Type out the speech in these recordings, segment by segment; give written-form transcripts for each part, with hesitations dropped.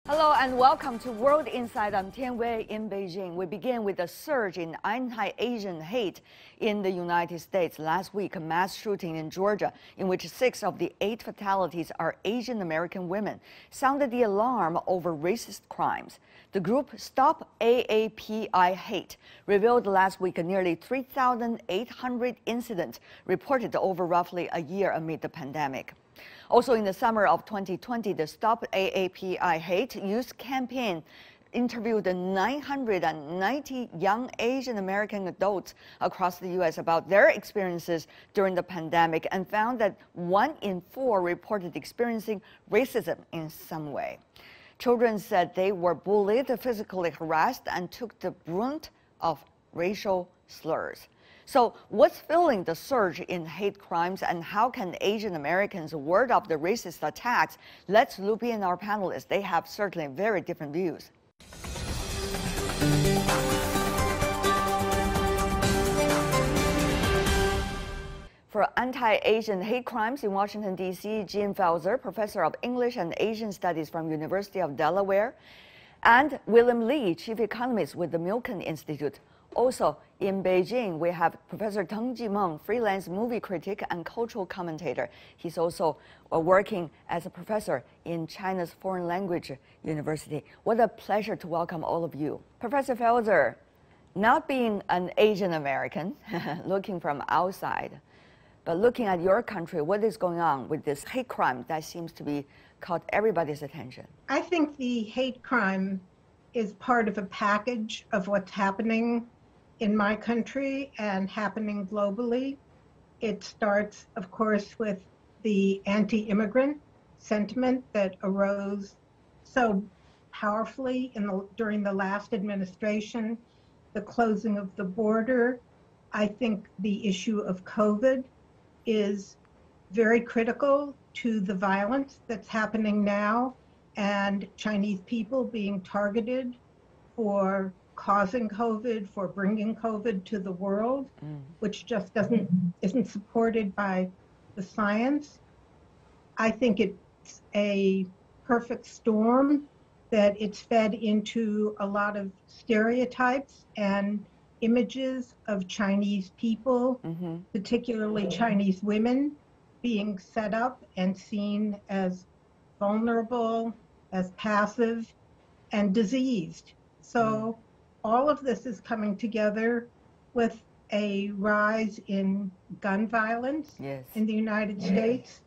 Hello and welcome to World Insight. I'm Tian Wei in Beijing. We begin with a surge in anti-Asian hate in the United States. Last week, a mass shooting in Georgia, in which 6 of the 8 fatalities are Asian American women, sounded the alarm over racist crimes. The group Stop AAPI Hate revealed last week a nearly 3,800 incidents reported over roughly a year amid the pandemic. Also in the summer of 2020, the Stop AAPI Hate Youth Campaign interviewed 990 young Asian American adults across the U.S. about their experiences during the pandemic and found that 1 in 4 reported experiencing racism in some way. Children said they were bullied, physically harassed, and took the brunt of racial slurs. So what's fueling the surge in hate crimes, and how can Asian Americans ward off the racist attacks? Let's loop in our panelists. They have certainly very different views. For anti-Asian hate crimes in Washington, D.C., Jean Felser, professor of English and Asian Studies from University of Delaware, and William Lee, chief economist with the Milken Institute. Also in Beijing, we have Professor Tong freelance movie critic and cultural commentator. He's also working as a professor in China's Foreign Language University. What a pleasure to welcome all of you. Professor Felser, not being an Asian American, looking from outside, but looking at your country, what is going on with this hate crime that seems to be caught everybody's attention? I think the hate crime is part of a package of what's happening in my country and happening globally. It starts, of course, with the anti-immigrant sentiment that arose so powerfully during the last administration, the closing of the border. I think the issue of COVID is very critical to the violence that's happening now, and Chinese people being targeted for causing COVID, for bringing COVID to the world, which just isn't supported by the science. I think it's a perfect storm that it's fed into a lot of stereotypes and images of Chinese people, particularly Chinese women, being set up and seen as vulnerable, as passive, and diseased. So all of this is coming together with a rise in gun violence in the United States.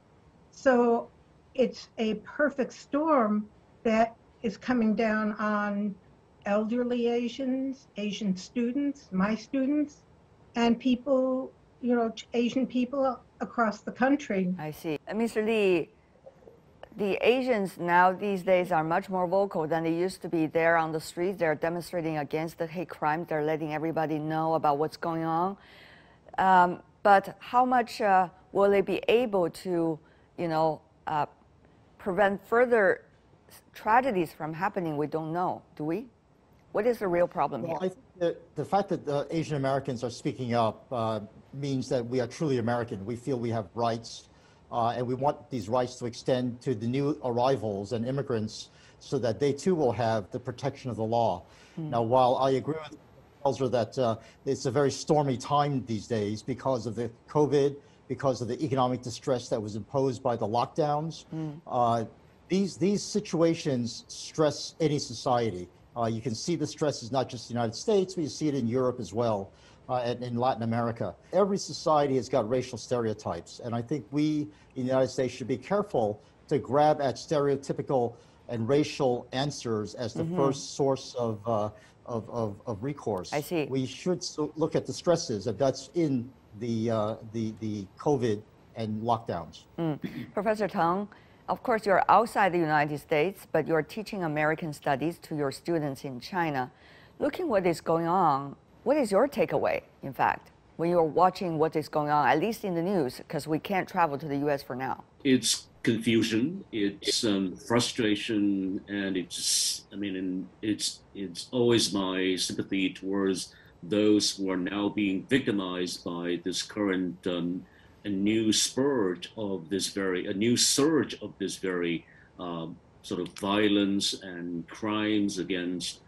So it's a perfect storm that is coming down on elderly Asians, Asian students, my students, and people, Asian people across the country. I see. Mr. Lee, the Asians now these days are much more vocal than they used to be. There on the streets, they're demonstrating against the hate crime. They're letting everybody know about what's going on. But how much will they be able to, prevent further tragedies from happening? We don't know, do we? What is the real problem here? I think that the fact that the Asian Americans are speaking up means that we are truly American. We feel we have rights. And we want these rights to extend to the new arrivals and immigrants so that they too will have the protection of the law. Now, while I agree with Felser that it's a very stormy time these days because of the COVID, because of the economic distress that was imposed by the lockdowns, these situations stress any society. You can see the stress is not just the United States, but you see it in Europe as well. And in Latin America. Every society has got racial stereotypes, and I think we in the United States should be careful to grab at stereotypical and racial answers as the first source of recourse. I see. We should look at the stresses that's in the COVID and lockdowns. Professor Tong, of course you're outside the United States, but you're teaching American studies to your students in China. Looking what is going on, what is your takeaway, in fact, when you're watching what is going on, at least in the news, because we can't travel to the U.S. for now? It's confusion, it's frustration, and it's always my sympathy towards those who are now being victimized by this current a new surge of this very sort of violence and crimes against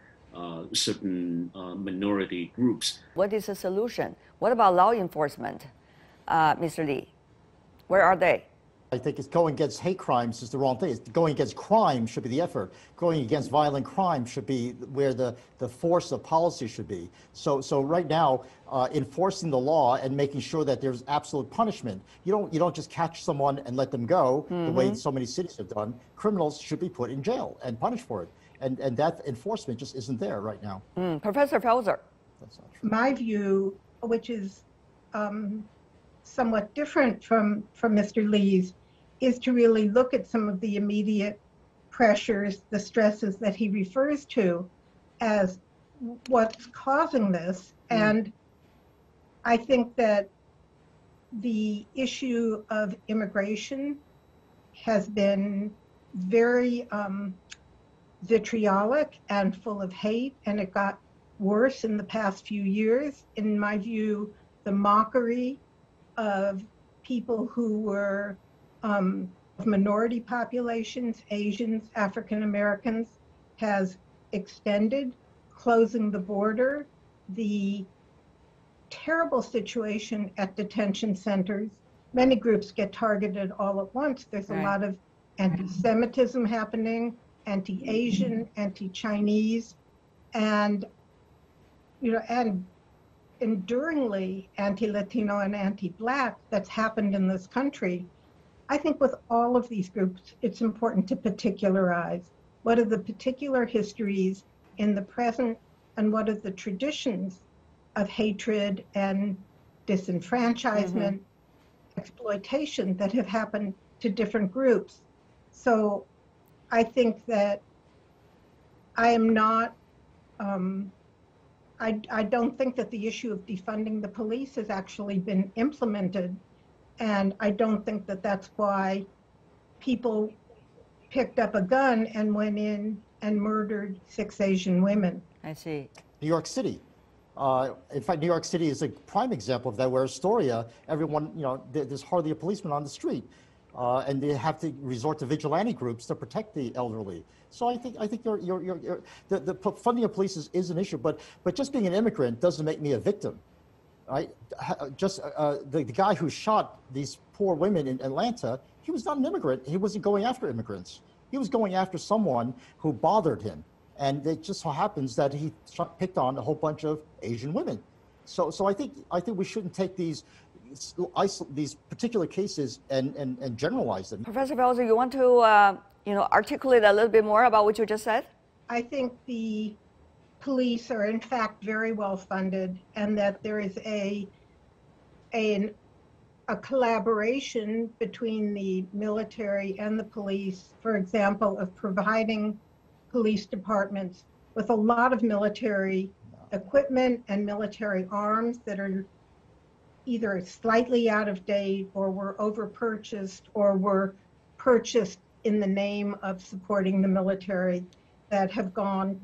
certain minority groups. What is the solution? What about law enforcement, Mr. Lee? Where are they? I think it's going against hate crimes is the wrong thing. It's going against crime should be the effort. Going against violent crime should be where the force of policy should be. So right now, enforcing the law and making sure that there's absolute punishment. You don't just catch someone and let them go the way so many cities have done. Criminals should be put in jail and punished for it. And that enforcement just isn't there right now. Professor Felser. That's not true. My view, which is somewhat different from Mr. Lee's, is to really look at some of the immediate pressures, the stresses that he refers to as what's causing this. And I think that the issue of immigration has been very vitriolic and full of hate, and it got worse in the past few years. In my view, the mockery of people who were minority populations, Asians, African Americans, has extended, closing the border, the terrible situation at detention centers. Many groups get targeted all at once. There's a lot of anti-Semitism happening, anti-Asian, anti-Chinese, and and enduringly anti-Latino and anti-Black that's happened in this country. I think with all of these groups, it's important to particularize. What are the particular histories in the present, and what are the traditions of hatred and disenfranchisement, exploitation that have happened to different groups? So I think that I am not, I don't think that the issue of defunding the police has actually been implemented. And I don't think that that's why people picked up a gun and went in and murdered 6 Asian women. I see. New York City. In fact, New York City is a prime example of that, where Astoria, everyone, there's hardly a policeman on the street. And they have to resort to vigilante groups to protect the elderly. So I think the funding of police is an issue, but just being an immigrant doesn't make me a victim. Right? Just the guy who shot these poor women in Atlanta, he was not an immigrant. He wasn't going after immigrants. He was going after someone who bothered him. And it just so happens that he picked on a whole bunch of Asian women. So I think we shouldn't take these particular cases and generalize them. Professor Felser, you want to articulate a little bit more about what you just said? I think the police are in fact very well funded, and that there is a collaboration between the military and the police, for example, of providing police departments with a lot of military equipment and military arms that are either slightly out of date or were over-purchased or were purchased in the name of supporting the military, that have gone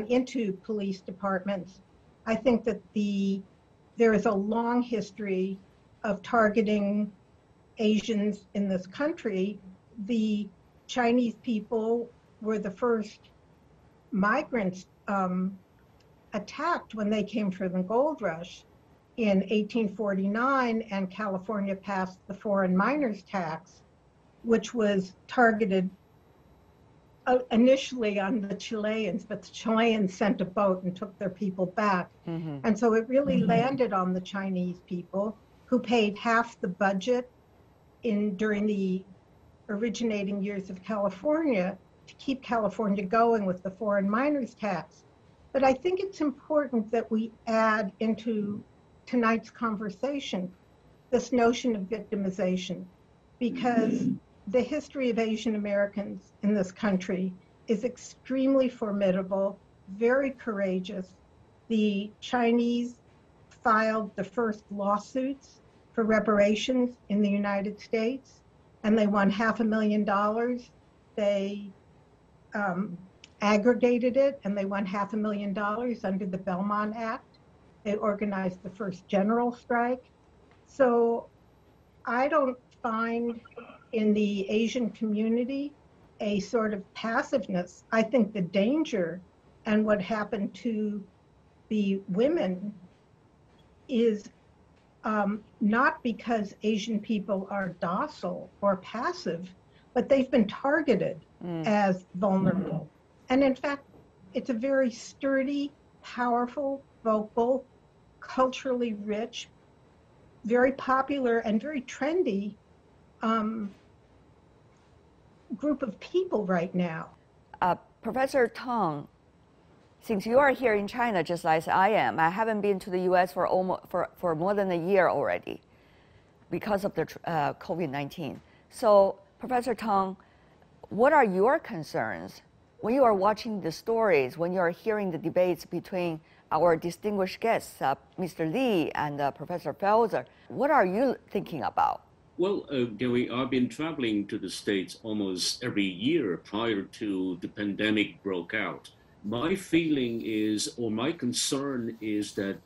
into police departments. I think that there is a long history of targeting Asians in this country. The Chinese people were the first migrants attacked when they came for the gold rush in 1849, and California passed the foreign miners tax, which was targeted initially on the Chileans, but the Chileans sent a boat and took their people back. And so it really landed on the Chinese people, who paid half the budget during the originating years of California to keep California going with the foreign miners tax. But I think it's important that we add into tonight's conversation this notion of victimization, because the history of Asian Americans in this country is extremely formidable, very courageous. The Chinese filed the first lawsuits for reparations in the United States, and they won $500,000. They aggregated it, and they won $500,000 under the Belmont Act. They organized the first general strike. So I don't find in the Asian community a sort of passiveness. I think the danger and what happened to the women is not because Asian people are docile or passive, but they've been targeted as vulnerable. And in fact, it's a very sturdy, powerful, vocal, culturally rich, very popular and very trendy group of people right now. Professor Tong, since you are here in China just as I am, I haven't been to the U.S. for more than a year already because of the COVID-19. So, Professor Tong, what are your concerns when you are watching the stories, when you are hearing the debates between our distinguished guests, Mr. Lee and Professor Felser? What are you thinking about? Well, Gary, I've been traveling to the States almost every year prior to the pandemic broke out. My feeling is, or my concern is that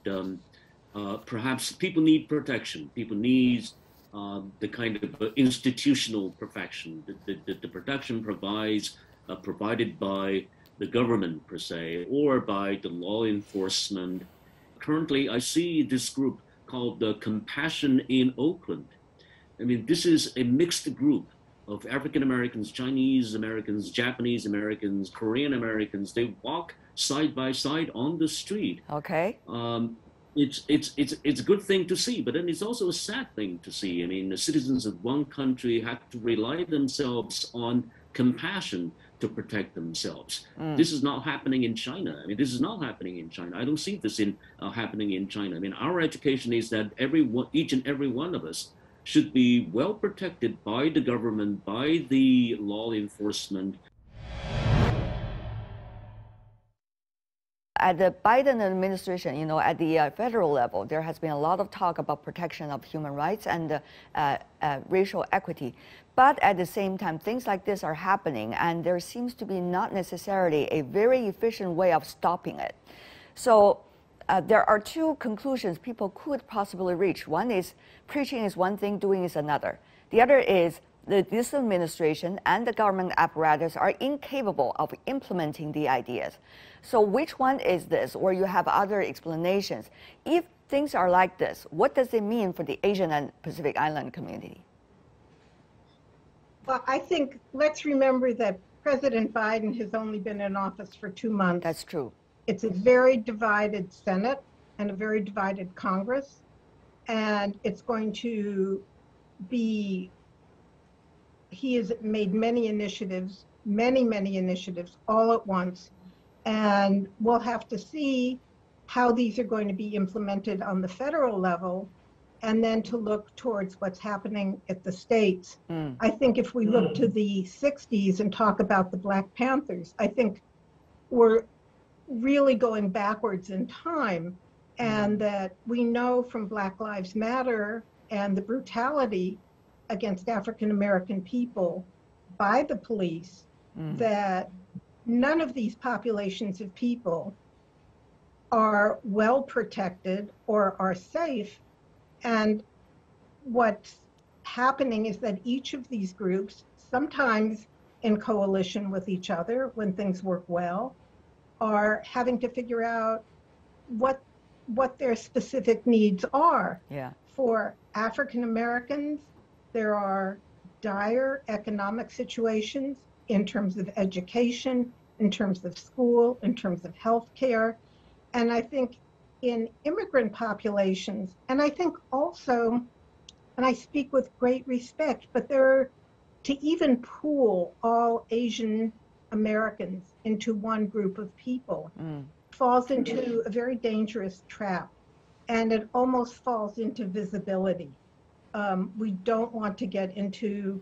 perhaps people need protection. People need the kind of institutional protection. The protection provided by the government per se, or by the law enforcement. Currently, I see this group called the Compassion in Oakland. I mean, this is a mixed group of African Americans, Chinese Americans, Japanese Americans, Korean Americans. They walk side by side on the street. Okay. It's a good thing to see, but then it's also a sad thing to see. I mean, the citizens of one country have to rely themselves on compassion to protect themselves. This is not happening in China. I mean, this is not happening in China. I don't see this happening in China. I mean, our education is that each and every one of us should be well protected by the government, by the law enforcement. At the Biden administration, at the federal level, there has been a lot of talk about protection of human rights and racial equity. But at the same time, things like this are happening, and there seems to be not necessarily a very efficient way of stopping it. So there are two conclusions people could possibly reach. One is preaching is one thing, doing is another. The other is this administration and the government apparatus are incapable of implementing the ideas. So which one is this, or you have other explanations? If things are like this, what does it mean for the Asian and Pacific Island community? Well, I think let's remember that President Biden has only been in office for 2 months. That's true. It's a very divided Senate and a very divided Congress, and it's going to be, he has made many initiatives all at once, and we'll have to see how these are going to be implemented on the federal level, and then to look towards what's happening at the states. I think if we look to the 60s and talk about the Black Panthers, I think we're really going backwards in time, and that we know from Black Lives Matter and the brutality against African American people by the police, that none of these populations of people are well protected or are safe. And what's happening is that each of these groups, sometimes in coalition with each other when things work well, are having to figure out what their specific needs are. Yeah. For African Americans, there are dire economic situations in terms of education, in terms of school, in terms of healthcare. And I think in immigrant populations, and I think also, and I speak with great respect, but to even pool all Asian Americans into one group of people falls into a very dangerous trap, and it almost falls into visibility. We don't want to get into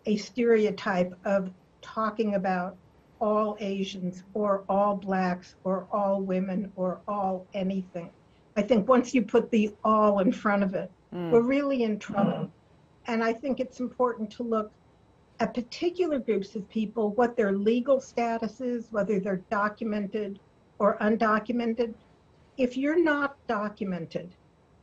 a stereotype of talking about all Asians or all Blacks or all women or all anything. I think once you put the all in front of it, we're really in trouble. And I think it's important to look at particular groups of people, what their legal status is, whether they're documented or undocumented. If you're not documented,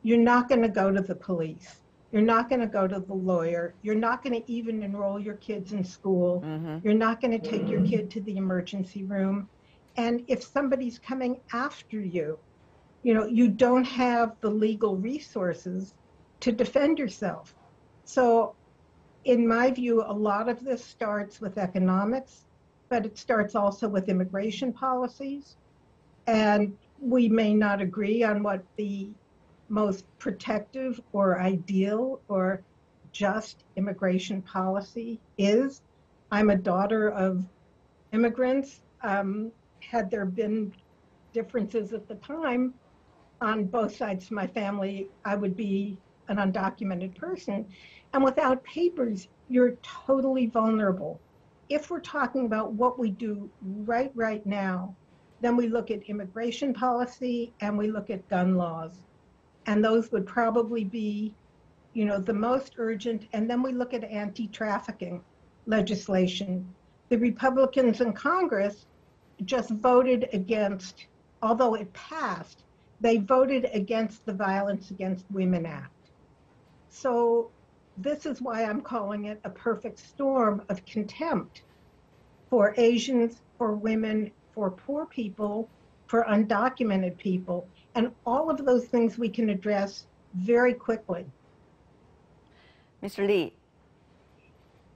you're not going to go to the police. You're not going to go to the lawyer. You're not going to even enroll your kids in school. You're not going to take your kid to the emergency room. And if somebody's coming after you, you don't have the legal resources to defend yourself. So in my view, a lot of this starts with economics, but it starts also with immigration policies. And we may not agree on what the most protective or ideal or just immigration policy is. I'm a daughter of immigrants. Had there been differences at the time on both sides of my family, I would be an undocumented person. And without papers, you're totally vulnerable. If we're talking about what we do right now, then we look at immigration policy and we look at gun laws. And those would probably be, the most urgent. And then we look at anti-trafficking legislation. The Republicans in Congress just voted against, although it passed, they voted against the Violence Against Women Act. So this is why I'm calling it a perfect storm of contempt for Asians, for women, for poor people, for undocumented people, and all of those things we can address very quickly. Mr. Lee.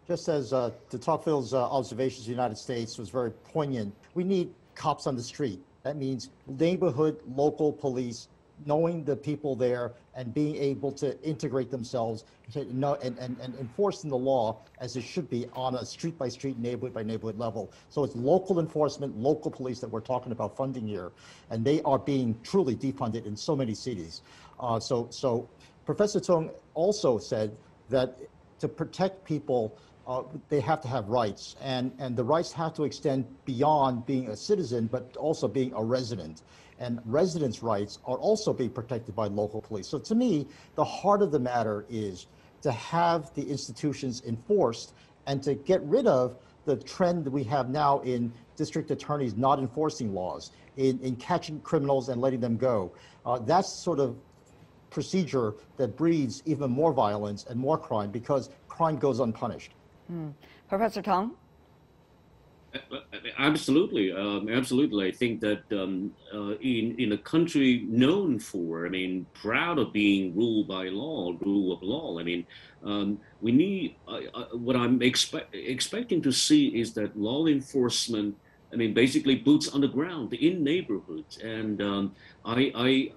Just as de Tocqueville's observations of the United States was very poignant, we need cops on the street. That means neighborhood, local police, knowing the people there and being able to integrate themselves and enforcing the law as it should be on a street-by-street, neighborhood-by-neighborhood level. So it's local enforcement, local police that we're talking about funding here, and they are being truly defunded in so many cities. So Professor Tong also said that to protect people, they have to have rights, and the rights have to extend beyond being a citizen, but also being a resident. And residents' rights are also being protected by local police. So to me, the heart of the matter is to have the institutions enforced and to get rid of the trend that we have now in district attorneys not enforcing laws, in catching criminals and letting them go. That's sort of procedure that breeds even more violence and more crime because crime goes unpunished. Professor Tong? Absolutely, absolutely. I think that in a country known for, proud of being ruled by law, rule of law, we need, what I'm expecting to see is that law enforcement, basically boots on the ground in neighborhoods. And I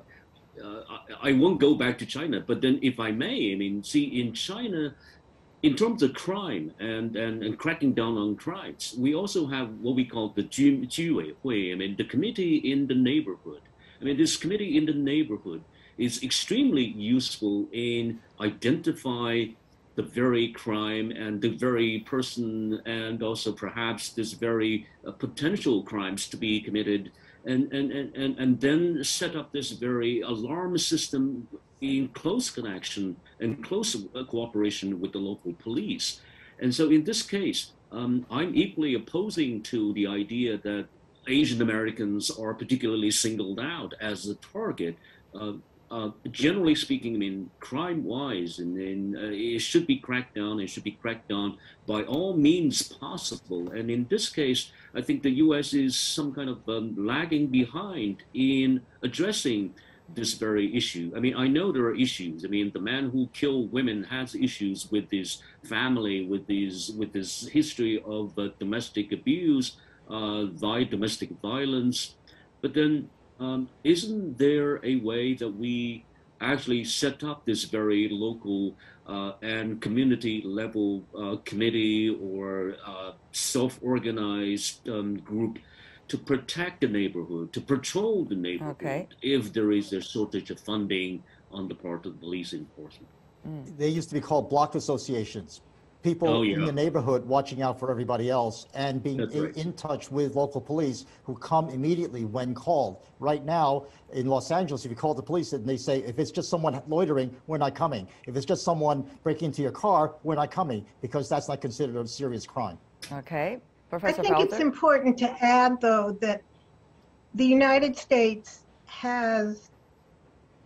won't go back to China, but then if I may, see in China, in terms of crime and cracking down on crimes, we also have what we call the 居委会, the committee in the neighborhood. This committee in the neighborhood is extremely useful in identify the very crime and the very person, and also perhaps this very potential crimes to be committed, and then set up this very alarm system in close connection and close cooperation with the local police. And so in this case, I'm equally opposing to the idea that Asian Americans are particularly singled out as a target. Generally speaking, crime-wise, it should be cracked down. It should be cracked down by all means possible. And in this case, I think the U.S. is some kind of lagging behind in addressing this very issue. I know there are issues. The man who killed women has issues with his family, with his history of domestic abuse, domestic violence. But then, isn't there a way that we actually set up this very local and community level committee or self-organized group to protect the neighborhood, to patrol the neighborhood, if there is a shortage of funding on the part of police enforcement? They used to be called block associations. People in the neighborhood watching out for everybody else and being in touch with local police who come immediately when called. Right now in Los Angeles, if you call the police and they say, if it's just someone loitering, we're not coming. If it's just someone breaking into your car, we're not coming, because that's not considered a serious crime. Okay. Professor I think it's important to add, though, that the United States has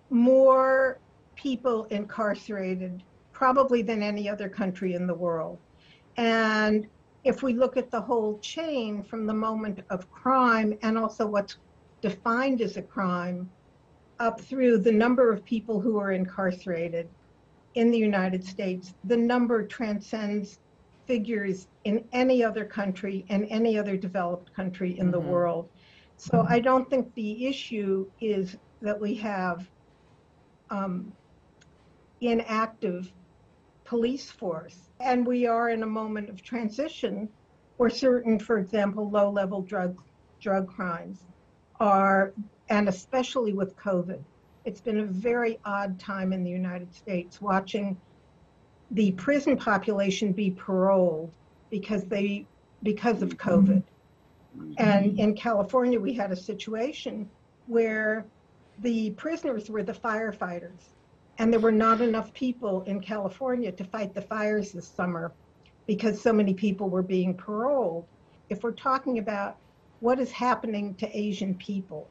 more people incarcerated probably than any other country in the world. And if we look at the whole chain from the moment of crime and also what's defined as a crime up through the number of people who are incarcerated in the United States, the number transcends figures in any other country and any other developed country in the world. So I don't think the issue is that we have inactive police force. And we are in a moment of transition where certain, for example, low-level drug crimes are, and especially with COVID, it's been a very odd time in the United States watching the prison population be paroled because of COVID. And in California, we had a situation where the prisoners were the firefighters, and there were not enough people in California to fight the fires this summer because so many people were being paroled. If we're talking about what is happening to Asian people,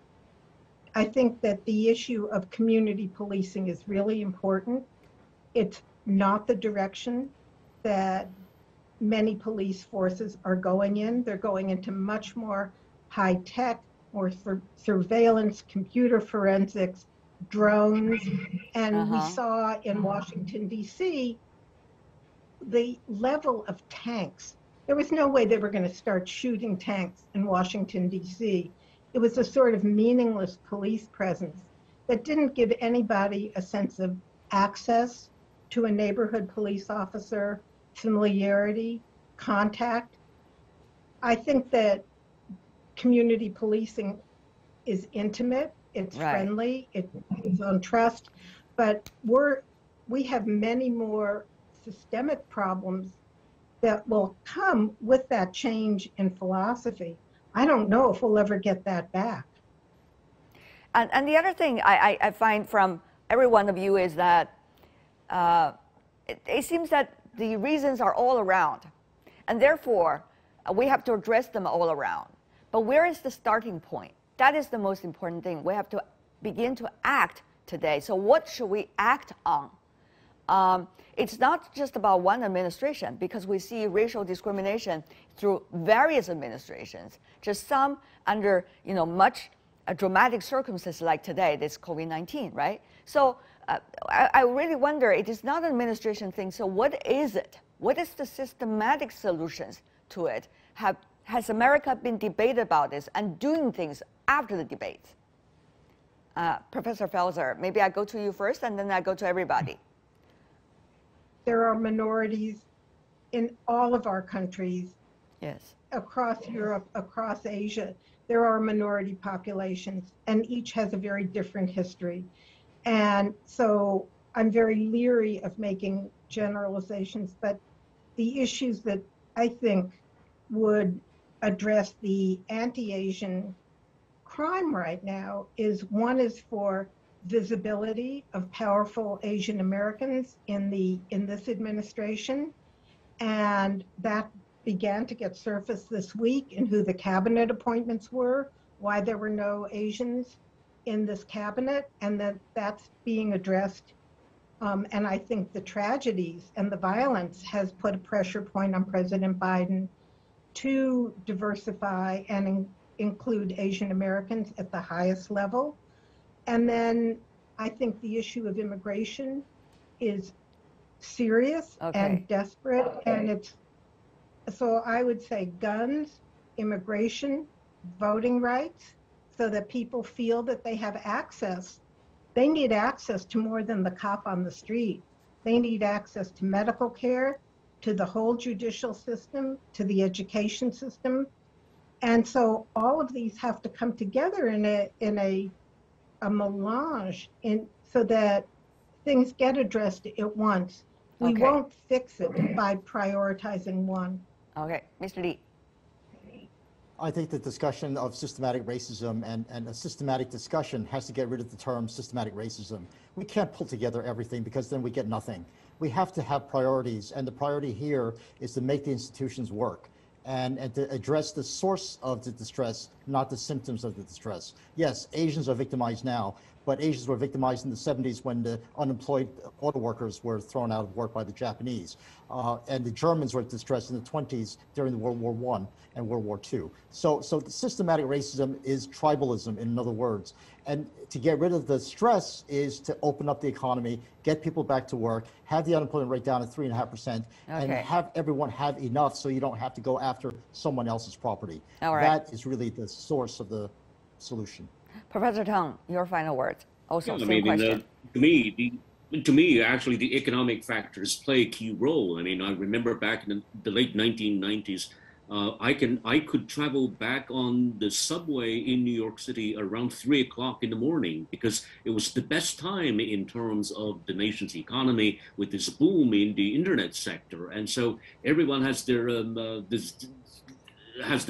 I think that the issue of community policing is really important. It's not the direction that many police forces are going in. They're going into much more high tech, more surveillance, computer forensics, drones. And we saw in Washington, D.C., the level of tanks. There was no way they were going to start shooting tanks in Washington, D.C. It was a sort of meaningless police presence that didn't give anybody a sense of access to a neighborhood police officer, familiarity, contact. I think that community policing is intimate, it's friendly, it's on trust, but we have many more systemic problems that will come with that change in philosophy. I don't know if we'll ever get that back. And the other thing I find from every one of you is that it seems that the reasons are all around, and therefore we have to address them all around. But where is the starting point? That is the most important thing. We have to begin to act today. So what should we act on? It's not just about one administration, because we see racial discrimination through various administrations, just some under much dramatic circumstances like today, this COVID-19, right? So I really wonder, it is not an administration thing, so what is it? What is the systematic solutions to it? Has America been debated about this and doing things after the debates? Professor Felser, maybe I go to you first and then I go to everybody. There are minorities in all of our countries. Yes. Across Europe, across Asia, there are minority populations, and each has a very different history. And so I'm very leery of making generalizations, but the issues that I think would address the anti-Asian crime right now is, one is for visibility of powerful Asian Americans in this administration, and that began to get surfaced this week in who the cabinet appointments were, why there were no Asians in this cabinet, and that's being addressed. And I think the tragedies and the violence has put a pressure point on President Biden to diversify and include Asian Americans at the highest level. And then I think the issue of immigration is serious and desperate. And so I would say guns, immigration, voting rights, so that people feel that they have access. They need access to more than the cop on the street. They need access to medical care, to the whole judicial system, to the education system. And so all of these have to come together in a melange so that things get addressed at once. We won't fix it by prioritizing one. Okay, Mr. Lee. I think the discussion of systematic racism and a systematic discussion has to get rid of the term systematic racism. We can't pull together everything because then we get nothing. We have to have priorities, and the priority here is to make the institutions work and to address the source of the distress, not the symptoms of the distress. Yes, Asians are victimized now, but Asians were victimized in the 70s when the unemployed auto workers were thrown out of work by the Japanese. And the Germans were distressed in the 20s during the World War I and World War II. So systematic racism is tribalism, in other words. And to get rid of the stress is to open up the economy, get people back to work, have the unemployment rate down at 3.5%, and have everyone have enough so you don't have to go after someone else's property. All right. That is really the source of the solution. Professor Tong, your final words. Also, yeah, same question. To me, actually, the economic factors play a key role. I mean, I remember back in the late 1990s, I could travel back on the subway in New York City around 3 o'clock in the morning because it was the best time in terms of the nation's economy with this boom in the internet sector, and so everyone has their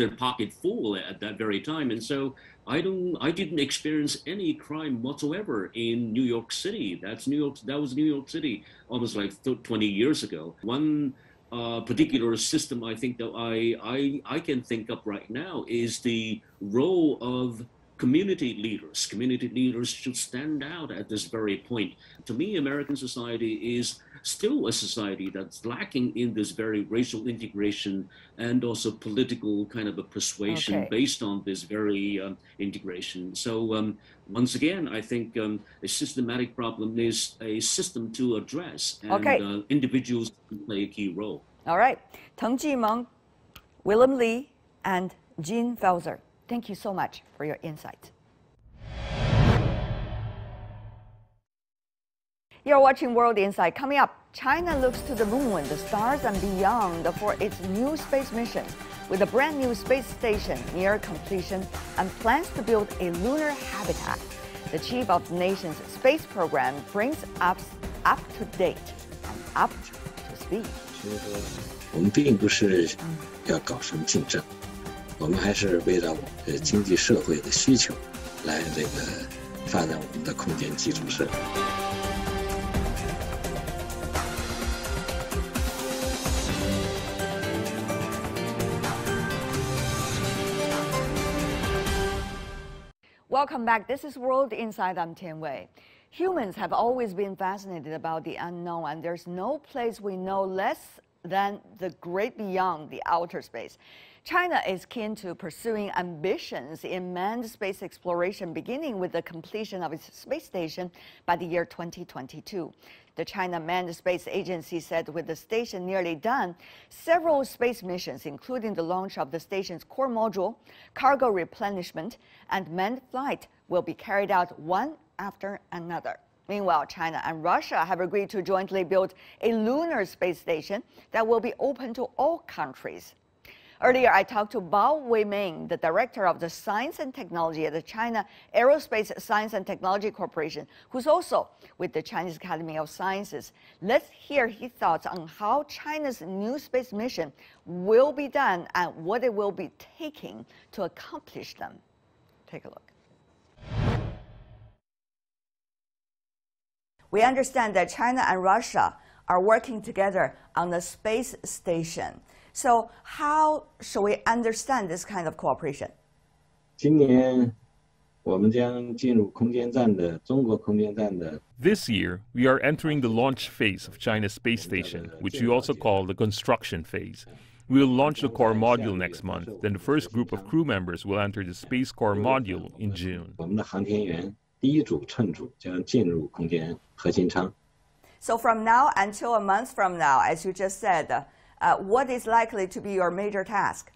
pocket full at that very time, and so I didn't experience any crime whatsoever in New York City. That was New York City almost like 20 years ago. One particular system I think that I can think of right now is the role of community leaders. Community leaders should stand out at this very point. To me, American society is still a society that's lacking in this very racial integration and also political kind of a persuasion based on this very integration. So once again, I think a systematic problem is a system to address, and individuals can play a key role. All right. Teng Jimeng, Willem Lee, and Jean Felser, thank you so much for your insight. You're watching World Insight. Coming up, China looks to the moon, the stars, and beyond for its new space mission, with a brand new space station near completion and plans to build a lunar habitat. The chief of the nation's space program brings us up to date and up to speed. 我们并不是要搞什么竞争，我们还是围绕经济社会的需求来发展我们的空间基础设施。 Welcome back. This is World Insight. I'm Tian Wei. Humans have always been fascinated about the unknown, and there's no place we know less than the great beyond, the outer space. China is keen to pursuing ambitions in manned space exploration, beginning with the completion of its space station by the year 2022. The China Manned Space Agency said with the station nearly done, several space missions, including the launch of the station's core module, cargo replenishment, and manned flight, will be carried out one after another. Meanwhile, China and Russia have agreed to jointly build a lunar space station that will be open to all countries. Earlier, I talked to Bao Weiming, the director of the Science and Technology at the China Aerospace Science and Technology Corporation, who's also with the Chinese Academy of Sciences. Let's hear his thoughts on how China's new space mission will be done and what it will be taking to accomplish them. Take a look. We understand that China and Russia are working together on the space station. So how should we understand this kind of cooperation? 今年我们将进入空间站的中国空间站的 This year, we are entering the launch phase of China's space station, which we also call the construction phase. We will launch the core module next month, then the first group of crew members will enter the Space Core module in June. 我们的航天员第一组乘组将进入空间核心舱。 So from now until a month from now, as you just said, what is likely to be your major task?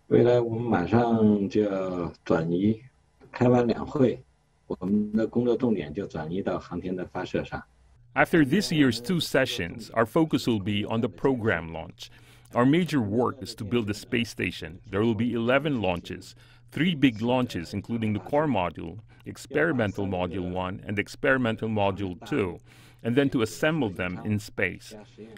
未来我们马上就要转移，开完两会，我们的工作重点就转移到航天的发射上。 After this year's 2 sessions, our focus will be on the program launch. Our major work is to build the space station. There will be 11 launches, 3 big launches including the core module, experimental module 1 and experimental module 2, and then to assemble them in space.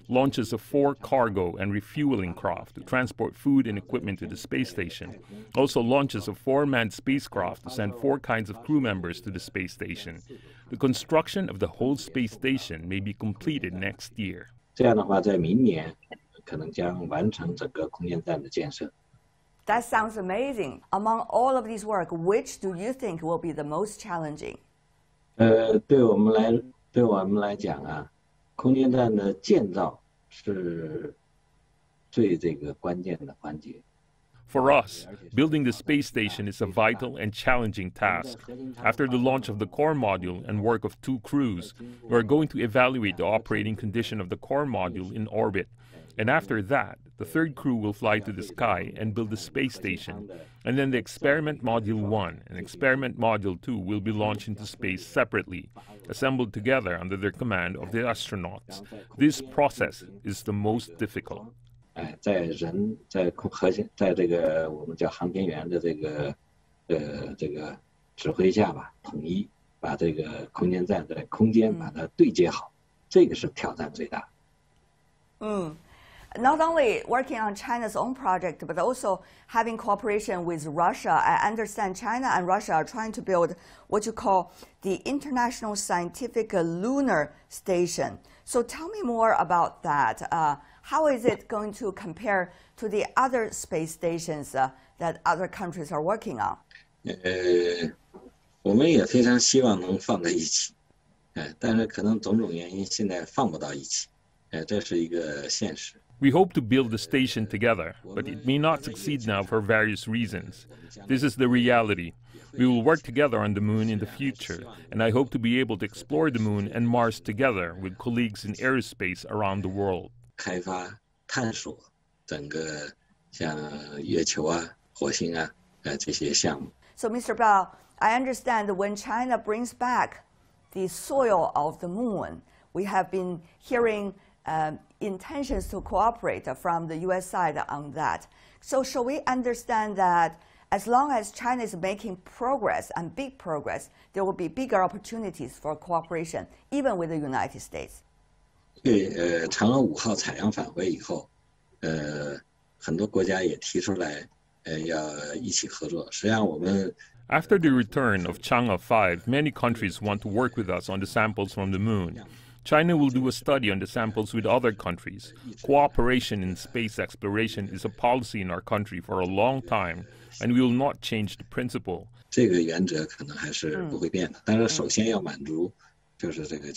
Launches of 4 cargo and refueling craft to transport food and equipment to the space station. Also launches of 4 manned spacecraft to send 4 kinds of crew members to the space station. The construction of the whole space station may be completed next year. 这样的话，在明年可能将完成整个空间站的建设。 That sounds amazing. Among all of these work, which do you think will be the most challenging? 对我们来讲啊，空间站的建造是最这个关键的环节。 For us, building the space station is a vital and challenging task. After the launch of the core module and work of 2 crews, we are going to evaluate the operating condition of the core module in orbit. And after that, the 3rd crew will fly to the sky and build the space station. And then the Experiment Module 1 and Experiment Module 2 will be launched into space separately, assembled together under the command of the astronauts. This process is the most difficult. 在人在核心在这个我们叫航天员的这个指挥下吧，统一把这个空间站在空间把它对接好，这个是挑战最大。Not only working on China's own project, but also having cooperation with Russia. I understand China and Russia are trying to build what you call the International Scientific Lunar Station. So tell me more about that. How is it going to compare to the other space stations that other countries are working on? 我们也非常希望能放在一起，但是可能种种原因现在放不到一起，这是一个现实。 We hope to build the station together, but it may not succeed now for various reasons. This is the reality. We will work together on the moon in the future, and I hope to be able to explore the moon and Mars together with colleagues in aerospace around the world. 开发、探索整个像月球啊、火星啊，这些项目。 So, Mr. Bao, I understand when China brings back the soil of the moon, we have been hearing intentions to cooperate from the U.S. side on that. So shall we understand that as long as China is making progress and big progress, there will be bigger opportunities for cooperation, even with the United States? 对，嫦娥5号采样返回以后，很多国家也提出来，要一起合作。实际上我们 After the return of Chang'e 5, many countries want to work with us on the samples from the moon. China will do a study on the samples with other countries. Cooperation in space exploration is a policy in our country for a long time, and we will not change the principle. 这个原则可能还是不会变的，但是首先要满足，就是这个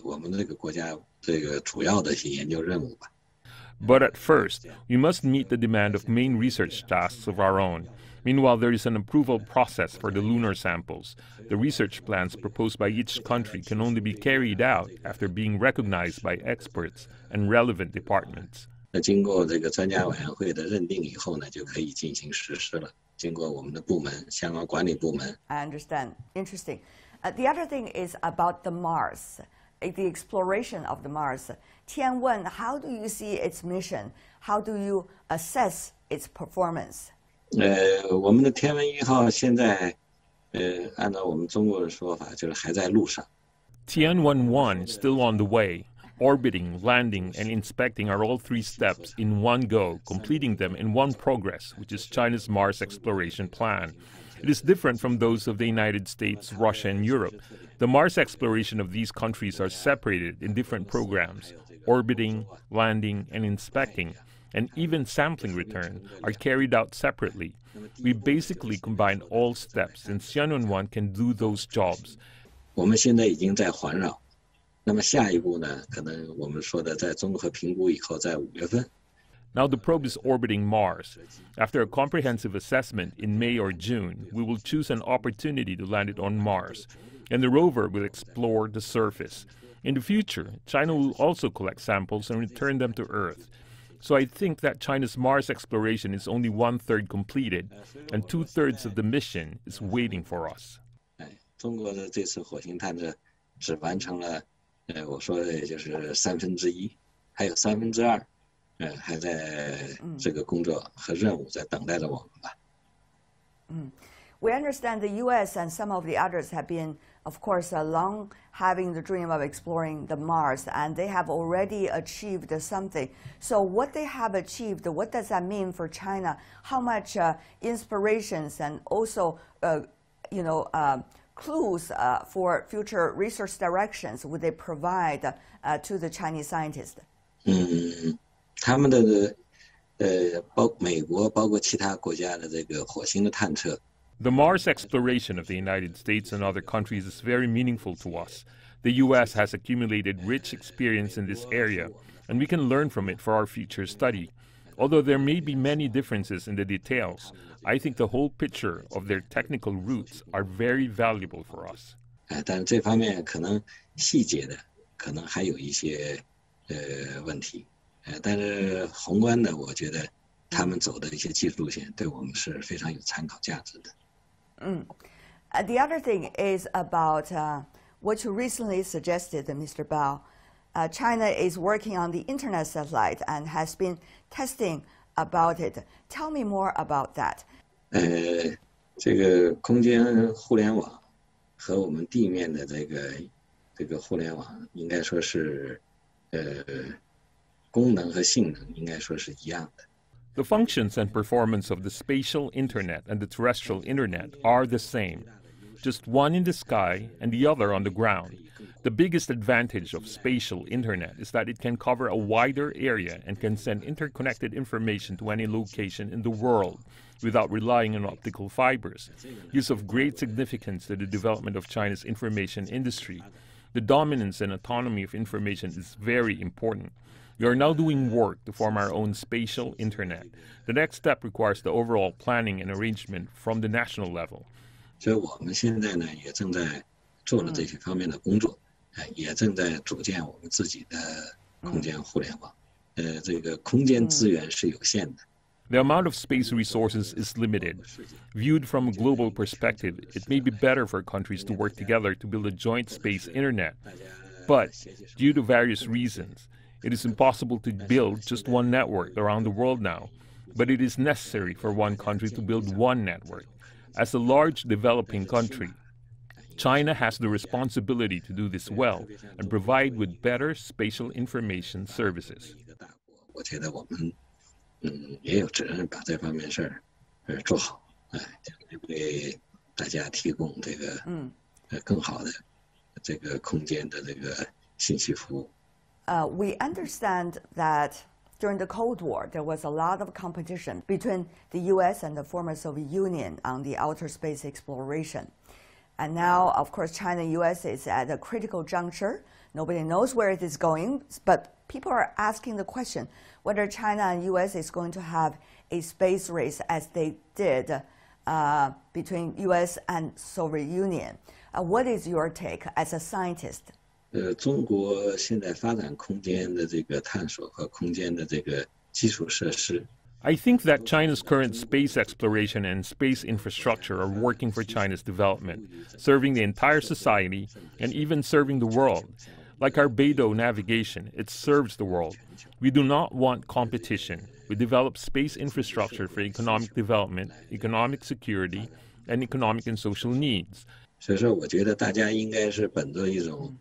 我们这个国家这个主要的一些研究任务吧。 But at first, we must meet the demand of main research tasks of our own. Meanwhile, there is an approval process for the lunar samples. The research plans proposed by each country can only be carried out after being recognized by experts and relevant departments. 那经过这个专家委员会的认定以后呢，就可以进行实施了。经过我们的部门、相关管理部门。I understand. Interesting. The other thing is about the Mars, the exploration of the Mars. Tianwen, how do you see its mission? How do you assess its performance? 我们的天文1号现在，按照我们中国的说法，就是还在路上。Tianwen-1 is still on the way. Orbiting, landing, and inspecting are all 3 steps in one go, completing them in one progress, which is China's Mars exploration plan. It is different from those of the United States, Russia, and Europe. The Mars exploration of these countries are separated in different programs. Orbiting, landing, and inspecting, and even sampling return are carried out separately. We basically combine all steps, and Tianwen-1 can do those jobs. 我们现在已经在环绕，那么下一步呢？可能我们说的在综合评估以后，在5月份。 Now the probe is orbiting Mars. After a comprehensive assessment in May or June, we will choose an opportunity to land it on Mars, and the rover will explore the surface. In the future, China will also collect samples and return them to Earth. So I think that China's Mars exploration is only 1/3 completed, and 2/3 of the mission is waiting for us. 中国的这次火星探测只完成了，我说的也就是1/3，还有2/3，还在这个工作和任务在等待着我们吧。We understand the U.S. and some of the others have been, of course, long having the dream of exploring the Mars, and they have already achieved something. So what they have achieved, what does that mean for China? How much inspirations and also, clues for future research directions would they provide to the Chinese scientists? 他们的美国包括其他国家的这个火星的探测， The Mars exploration of the United States and other countries is very meaningful to us. The U.S. has accumulated rich experience in this area, and we can learn from it for our future study. Although there may be many differences in the details, I think the whole picture of their technical roots are very valuable for us. 但这方面可能细节的可能还有一些问题，但是宏观的，我觉得他们走的一些技术路线对我们是非常有参考价值的。The other thing is about what you recently suggested, Mr. Bao. China is working on the internet satellite and has been testing about it. Tell me more about that. 这个空间互联网和我们地面的这个互联网，应该说是功能和性能应该说是一样的。The functions and performance of the spatial internet and the terrestrial internet are the same, just one in the sky and the other on the ground. The biggest advantage of spatial internet is that it can cover a wider area and can send interconnected information to any location in the world without relying on optical fibers. It is of great significance to the development of China's information industry. The dominance and autonomy of information is very important. We are now doing work to form our own spatial internet. The next step requires the overall planning and arrangement from the national level. 所以我们现在呢也正在做了这些方面的工作，也正在组建我们自己的空间互联网。这个空间资源是有限的。The amount of space resources is limited. Viewed from a global perspective, it may be better for countries to work together to build a joint space internet. But due to various reasons, it is impossible to build just one network around the world now. But it is necessary for one country to build one network. As a large developing country, China has the responsibility to do this well and provide with better spatial information services. 我觉得我们也有责任把这方面事儿做好，为大家提供这个更好的这个空间的这个信息服务。We understand that during the Cold War, there was a lot of competition between the U.S. and the former Soviet Union on the outer space exploration. And now, of course, China and U.S. is at a critical juncture. Nobody knows where it is going, but people are asking the question whether China and U.S. is going to have a space race as they did between U.S. and Soviet Union. What is your take as a scientist? 中国现在发展空间的这个探索和空间的这个基础设施。I think that China's current space exploration and space infrastructure are working for China's development, serving the entire society and even serving the world. Like our Beidou navigation, it serves the world. We do not want competition. We develop space infrastructure for economic development, economic security, and economic and social needs. 所以说，我觉得大家应该是本着一种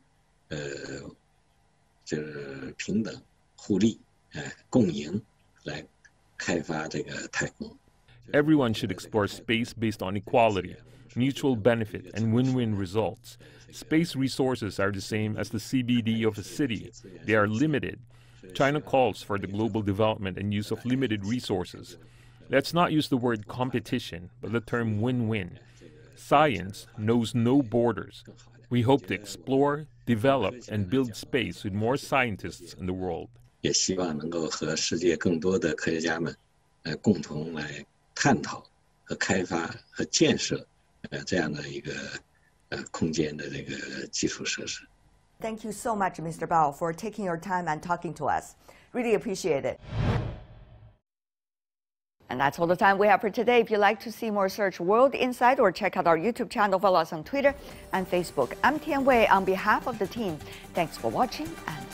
就是平等、互利、共赢来开发这个太空。Everyone should explore space based on equality, mutual benefit, and win-win results. Space resources are the same as the CBD of a city. They are limited. China calls for the global development and use of limited resources. Let's not use the word competition, but the term win-win. Science knows no borders. We hope to explore, develop, and build space with more scientists in the world. 也希望能够和世界更多的科学家们共同来探讨和开发和建设这样的一个空间的这个基础设施。Thank you so much, Mr. Bao, for taking your time and talking to us. Really appreciate it. And that's all the time we have for today. If you'd like to see more, search World Insight or check out our YouTube channel. Follow us on Twitter and Facebook. I'm Tian Wei on behalf of the team. Thanks for watching and